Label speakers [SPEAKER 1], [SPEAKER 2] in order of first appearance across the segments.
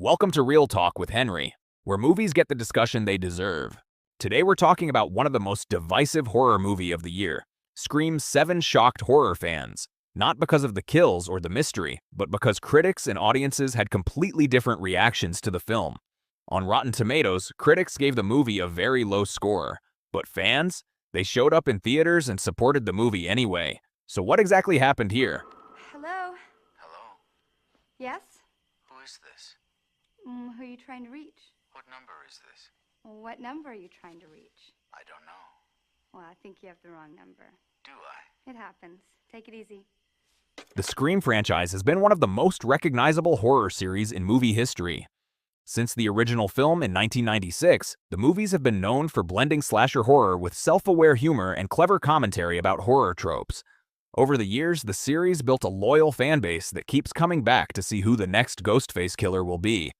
[SPEAKER 1] Welcome to Real Talk with Henry, where movies get the discussion they deserve. Today we're talking about one of the most divisive horror movie of the year. Scream 7 shocked horror fans, not because of the kills or the mystery, but because critics and audiences had completely different reactions to the film. On Rotten Tomatoes, critics gave the movie a very low score, but fans? They showed up in theaters and supported the movie anyway. So what exactly happened here?
[SPEAKER 2] Hello?
[SPEAKER 3] Hello?
[SPEAKER 2] Yes?
[SPEAKER 3] Who is this?
[SPEAKER 2] Who are you trying to reach?
[SPEAKER 3] What number is this?
[SPEAKER 2] What number are you trying to reach?
[SPEAKER 3] I don't know.
[SPEAKER 2] Well, I think you have the wrong number.
[SPEAKER 3] Do I?
[SPEAKER 2] It happens. Take it easy.
[SPEAKER 1] The Scream franchise has been one of the most recognizable horror series in movie history. Since the original film in 1996, the movies have been known for blending slasher horror with self-aware humor and clever commentary about horror tropes. Over the years, the series built a loyal fan base that keeps coming back to see who the next Ghostface killer will be.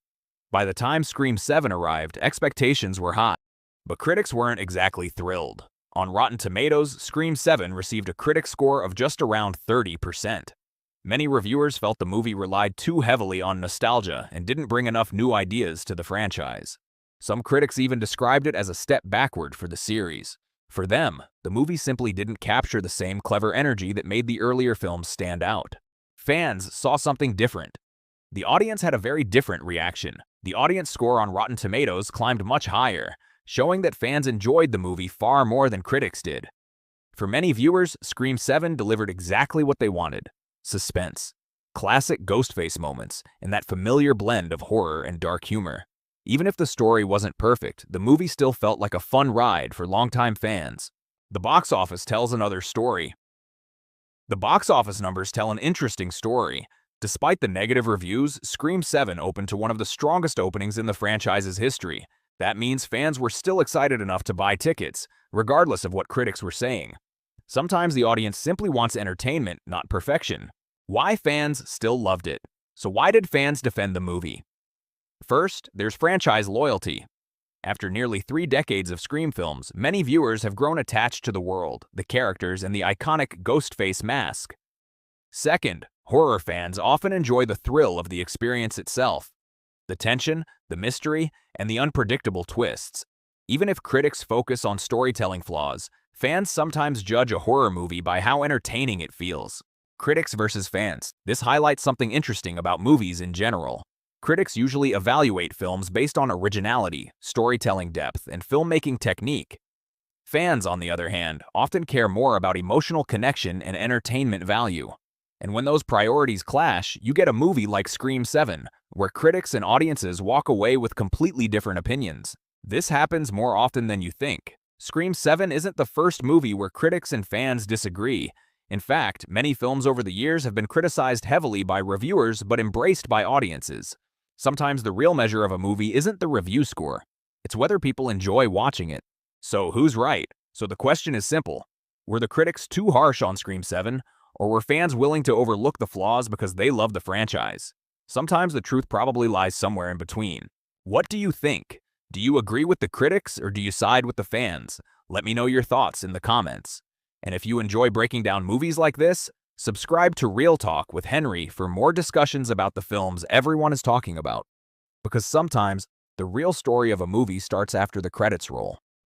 [SPEAKER 1] By the time Scream 7 arrived, expectations were high, but critics weren't exactly thrilled. On Rotten Tomatoes, Scream 7 received a critic score of just around 30%. Many reviewers felt the movie relied too heavily on nostalgia and didn't bring enough new ideas to the franchise. Some critics even described it as a step backward for the series. For them, the movie simply didn't capture the same clever energy that made the earlier films stand out. Fans saw something different. The audience had a very different reaction. The audience score on Rotten Tomatoes climbed much higher, showing that fans enjoyed the movie far more than critics did. For many viewers, Scream 7 delivered exactly what they wanted: suspense, classic Ghostface moments, and that familiar blend of horror and dark humor. Even if the story wasn't perfect, the movie still felt like a fun ride for longtime fans. The box office tells another story. The box office numbers tell an interesting story. Despite the negative reviews, Scream 7 opened to one of the strongest openings in the franchise's history. That means fans were still excited enough to buy tickets, regardless of what critics were saying. Sometimes the audience simply wants entertainment, not perfection. Why fans still loved it? So why did fans defend the movie? First, there's franchise loyalty. After nearly 3 decades of Scream films, many viewers have grown attached to the world, the characters, and the iconic Ghostface mask. Second, horror fans often enjoy the thrill of the experience itself. The tension, the mystery, and the unpredictable twists. Even if critics focus on storytelling flaws, fans sometimes judge a horror movie by how entertaining it feels. Critics versus fans. This highlights something interesting about movies in general. Critics usually evaluate films based on originality, storytelling depth, and filmmaking technique. Fans, on the other hand, often care more about emotional connection and entertainment value. And when those priorities clash, you get a movie like Scream 7, where critics and audiences walk away with completely different opinions. This happens more often than you think. Scream 7 isn't the first movie where critics and fans disagree. In fact, many films over the years have been criticized heavily by reviewers but embraced by audiences. Sometimes the real measure of a movie isn't the review score. It's whether people enjoy watching it. So who's right? So the question is simple. Were the critics too harsh on Scream 7? Or were fans willing to overlook the flaws because they love the franchise? Sometimes the truth probably lies somewhere in between. What do you think? Do you agree with the critics or do you side with the fans? Let me know your thoughts in the comments. And if you enjoy breaking down movies like this, subscribe to Real Talk with Henry for more discussions about the films everyone is talking about. Because sometimes, the real story of a movie starts after the credits roll.